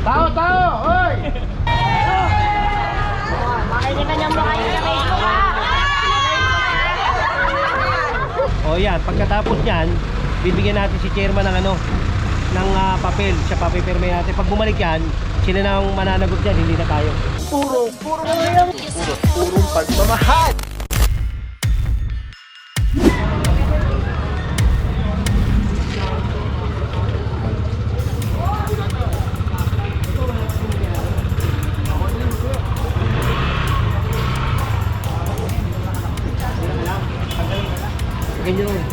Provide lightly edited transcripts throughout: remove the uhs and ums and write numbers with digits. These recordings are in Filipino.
Tao, tao! Hoy! Makikita niyo mukha niyo sa Facebook ha. O yan, pagkatapos yan, bibigyan natin si chairman ng ano, ng papel. Siya papipirme natin. Pag bumalik yan, sila na ang mananagot dyan, hindi na tayo. Purong pagmamahal! Ganyan yun.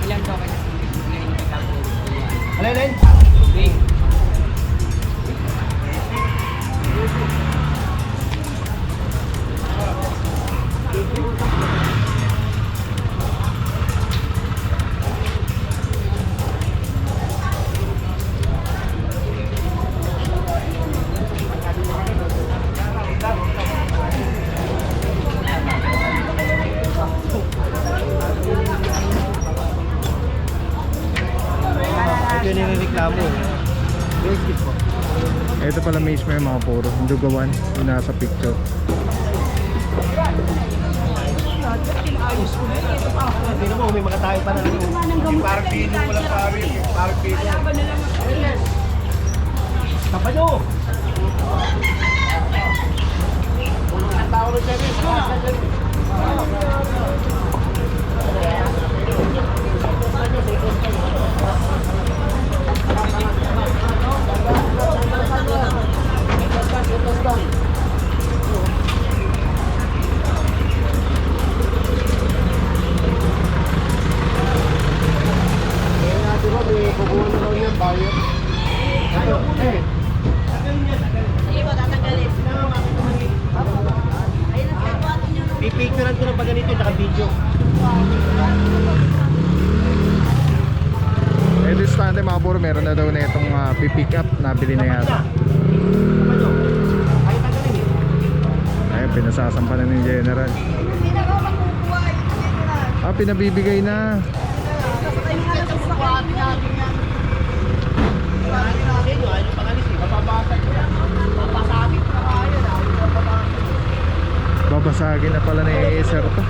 Ilan daw kayo? Alay, alay. Ito yung nireklamo. Basic po. Ito pala mismo yung mga puro dugawan yung nasa picture. Hindi naman, may mga tayo pa na rin. Parang pino, walang pari. Parang pino. Tapa nyo! Ang tao na siya rin. Pipicturean ko ng pag ganito at video. Eh this time mga puro meron na daw na itong pipick up. Nabili na yata. Ayun, pinasasampa na ni General. Pinabibigay na. Babasagin na pala ni Sir to.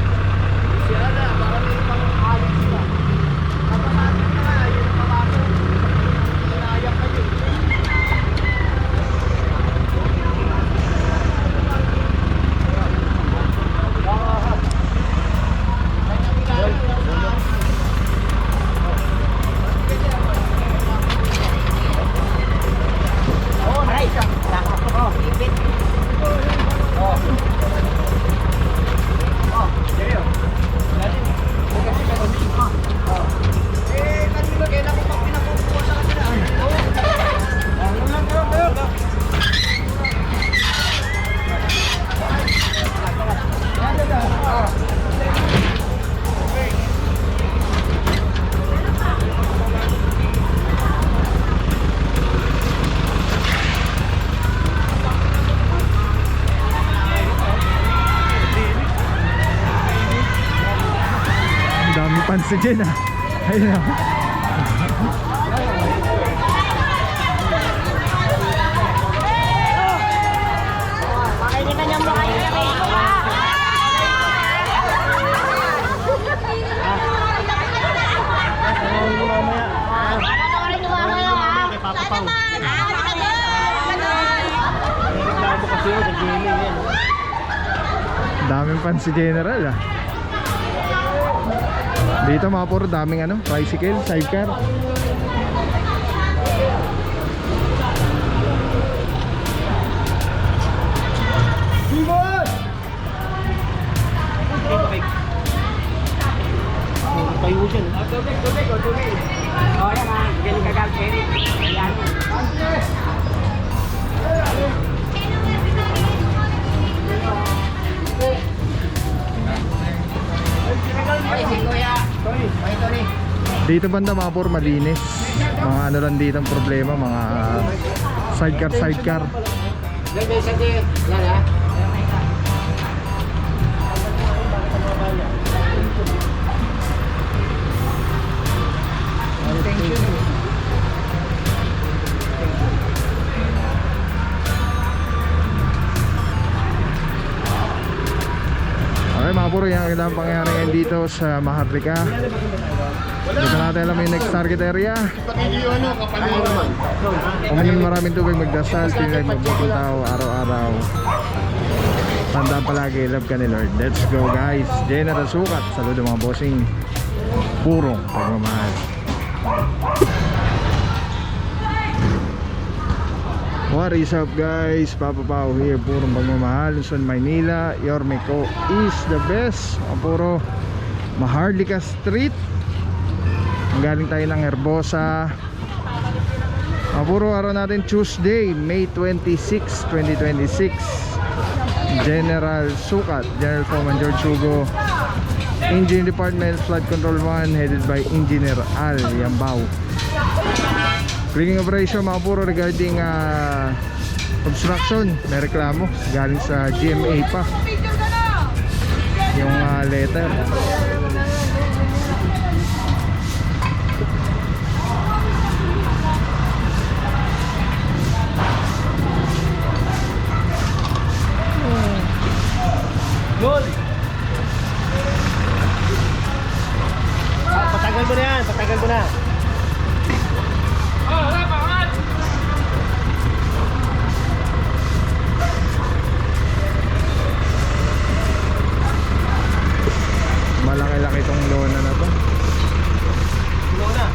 Si Jen ayun na. Makikita niyo mukha niyo sa Facebook ha. Panoorin niyo mamaya ha. Reklamo kasi yun sa gaming yan. Daming pan si General Dito mga puro daming tricycle, sidecar. Boss! Tayo dyan. Tubig. O yan ha, galing kagad Eric. Ayan. Oy, si Kuya. Oy, Tony. Dito banda mga puro malinis. Mga ano lang dito ang problema, mga sidecar. Ganda sa di. Yan ha. Thank you. yan ang ilang pangyayari ngayon dito sa Maharlika. Dito natin alam yung next target area. Uminom maraming tubig, magdasal, pinag magbuting tao araw-araw. Tanda palagi, love ka ni Lord. Let's go guys. General Sukat. Saludo mga bossing. Purong pagmamahal. What is up guys? Papa Pao here. Purong pagmamahal. Luzon, Maynila. Yormeco is the best. Puro Maharlika Street. Galing tayo ng Herbosa. Puro araw natin Tuesday, May 26, 2026. General Sukat, General Foreman George Hugo, Engineering Department, Flood Control 1, headed by Engineer Al Yambao. Cleaning operation mga puro regarding obstruction. May reklamo galing sa GMA pa yung letter. Yun! Patagal mo na yan, patagal mo na. Malaki-laki tong lona na to. Lona?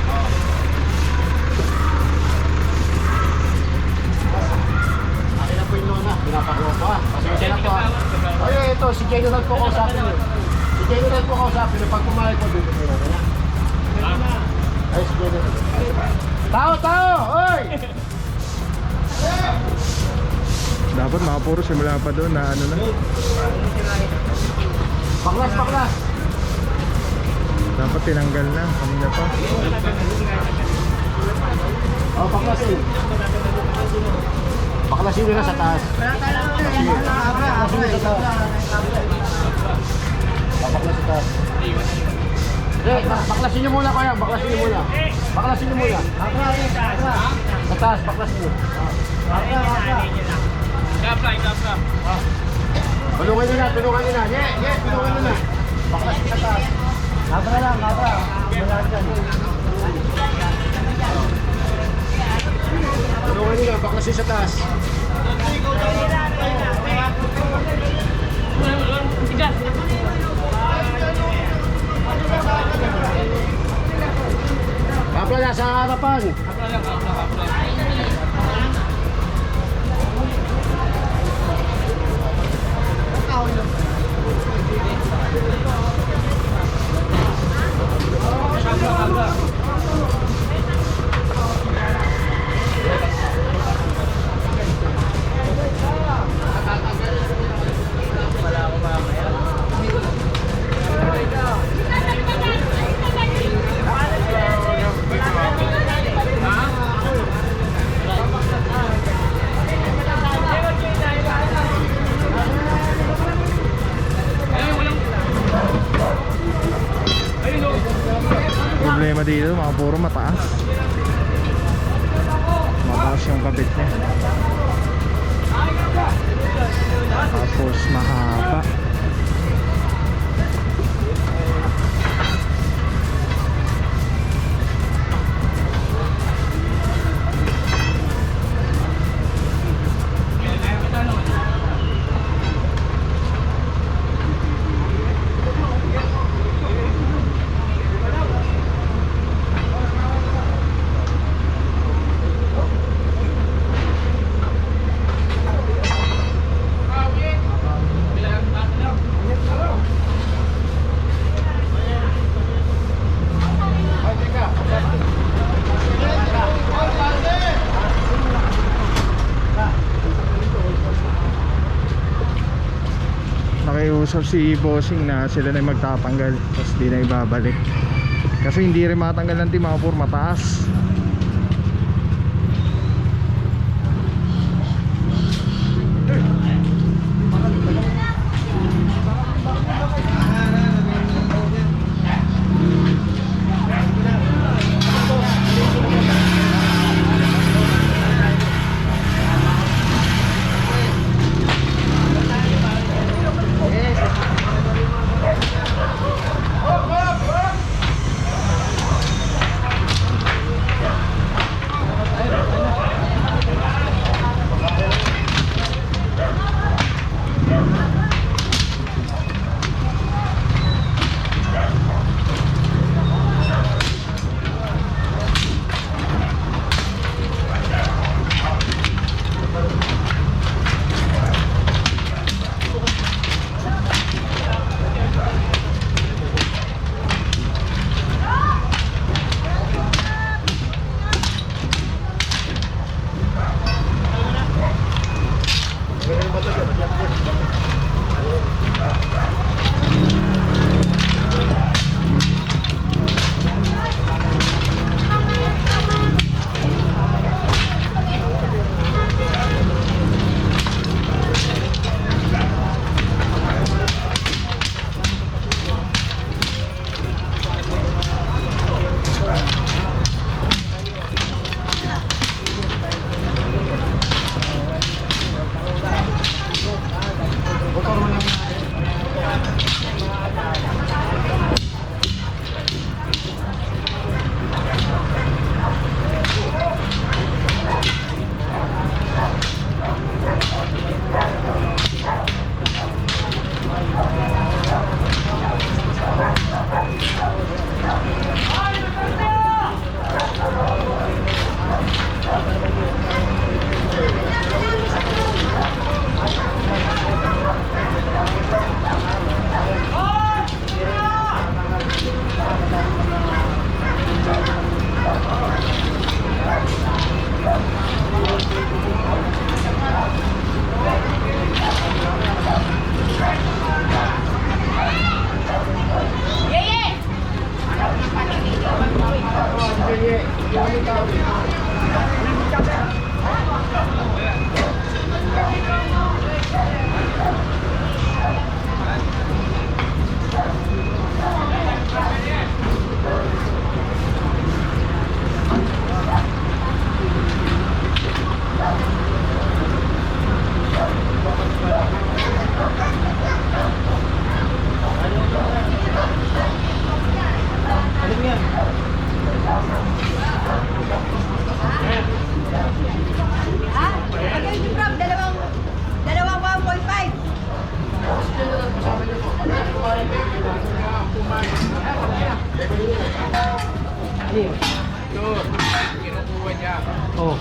Akin na po yung lona. Pinapakuha pa. Pasensya na po. Ay, ito, si General po kausapin. Si General po kausapin. Pag kumalit po dito, meron na. Ay, si General. Tao, tao! Oy! Dapat mga puro simula pa doon na ano na. Paklas, paklas! Dapat tinanggal na kanina pa. Oh, paklasin. Paklasin nyo na sa taas. Paklasin nyo sa taas. Paklasin sa taas. Paklasin nyo muna kaya, baklasin nyo muna. Baklasin nyo muna. Sa taas, baklasin nyo. Tulungan nyo na, tulungan nyo na. Tulungan nyo na. Baklasin sa taas. Abra lang, abra. Tulungan nyo na, baklasin sa taas. Kapla na sa harapan. Problema dito mga puro mataas. Mataas yung kabit niya. Tapos mahaba. Nakiusap si bossing na sila na yung magtatanggal tapos di na ibabalik kasi hindi rin matanggal ng timapur, mataas. Ano yun? Kinukuha niya. Oh.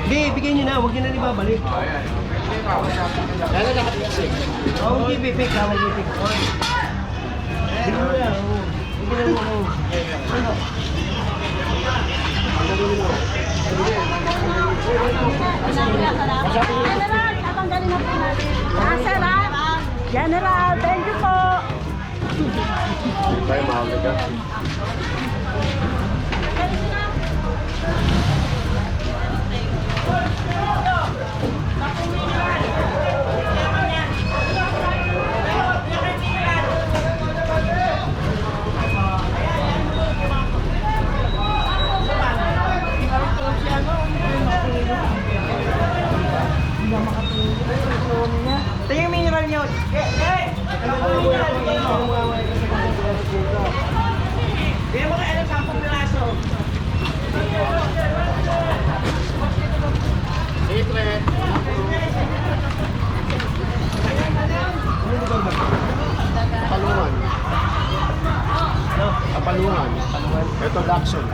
Hindi, bigyan nyo na. Huwag nyo na ibabalik. Lalo nakapising. Oh, huwag i-pick. Huwag i-pick. Bigyan mo na. Oh. Bigyan mo. Oh. General, tatanggalin na po natin. Sarap. General, thank you po. Tayo mahalaga. Ito yung mineral nyo. Bigyan mo ka alam 10 piraso. Secret. Palungan. Kapalungan. Ito Lacson.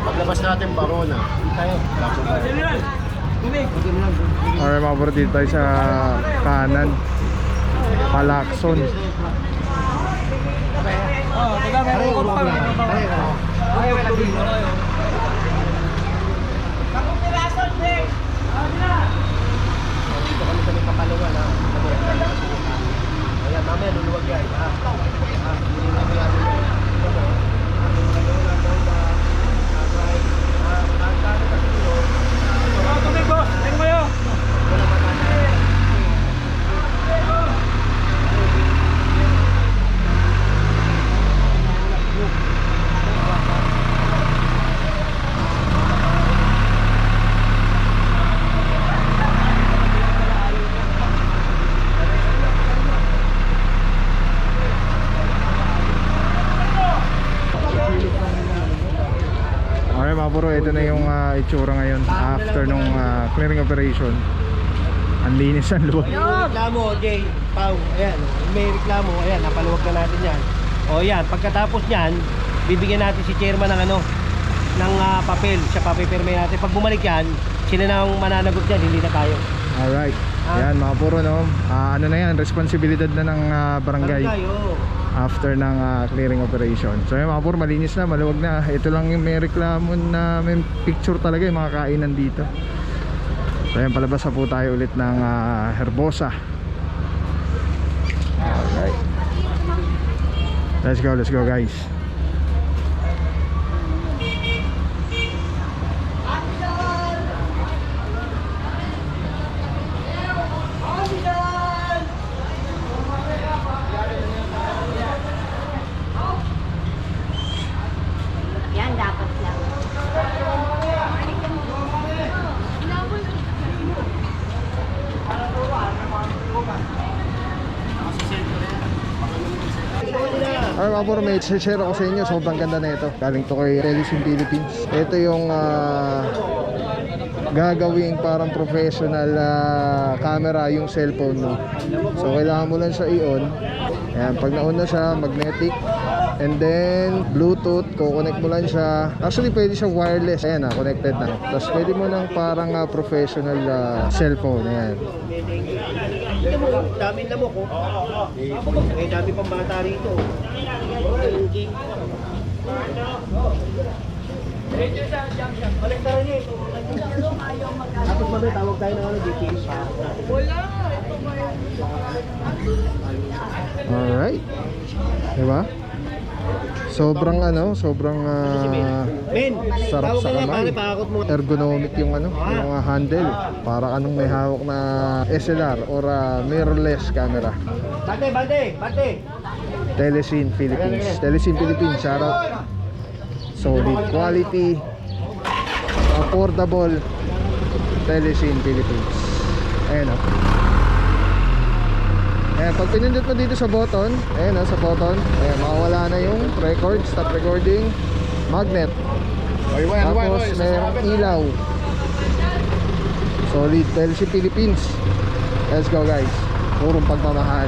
Paglabas natin Barona. Tayo. Lacson tayo. Okay mga bro, dito tayo sa kanan. Palakson. Pareho ko pa. Pareho ko. Dito kami sa may Kapalungan, ha. Ayan, mamaya luluwag yan, ha. Hindi na kaya Okay mga bro, ito na yung itsura ngayon after nung clearing operation. Ang linis ang luwag. May reklamo, Jay, Pau, ayan, may reklamo, ayan, napaluwag na natin yan. O yan, pagkatapos yan, bibigyan natin si chairman ng ano, ng papel, siya papipirme natin. Pag bumalik yan, sila na ang mananagot yan, hindi na tayo. Alright. Yan mga bro, no? Ano na yan, responsibilidad na ng barangay Oo. after ng clearing operation. So yung mga bro, malinis na, maluwag na. Ito lang yung may reklamo na may picture talaga yung mga kainan dito. So yan, palabas na po tayo ulit ng Herbosa. Alright. Let's go guys. Yan, dapat lang. Ay mga bro, may share ako sa inyo. Sobrang ganda na ito. Galing to kay Telesin Philippines. Ito yung gagawing parang professional camera yung cellphone mo. So kailangan mo lang siya i-on. Ayan, pag na-on na siya, magnetic. And then Bluetooth, kukonect mo lang siya. Actually pwede siya wireless. Ayan connected na. Tapos pwede mo ng parang professional cellphone. Ayan. Ito mo, daming lamok, oh. Eh, dami pang bata rito. Kolektaran niya ito. Tapos mamaya tawag tayo ng DTS. Alright. Diba? Sobrang sobrang Men, sarap tawag sa ka nga, kamay. pare, pakakot mo. Ergonomic yung yung handle. Para anong may hawak na SLR or mirrorless camera. Bante! Telesin Philippines. Telesin Philippines, shout out. Solid quality, affordable. Telesin Philippines. Ayan Ayan, pag pinindot mo dito sa button, ayan sa button, ayan, makawala na yung record, stop recording, magnet. Tapos mayroong ilaw. Solid, Telesin Philippines. Let's go guys. Purong pagmamahal.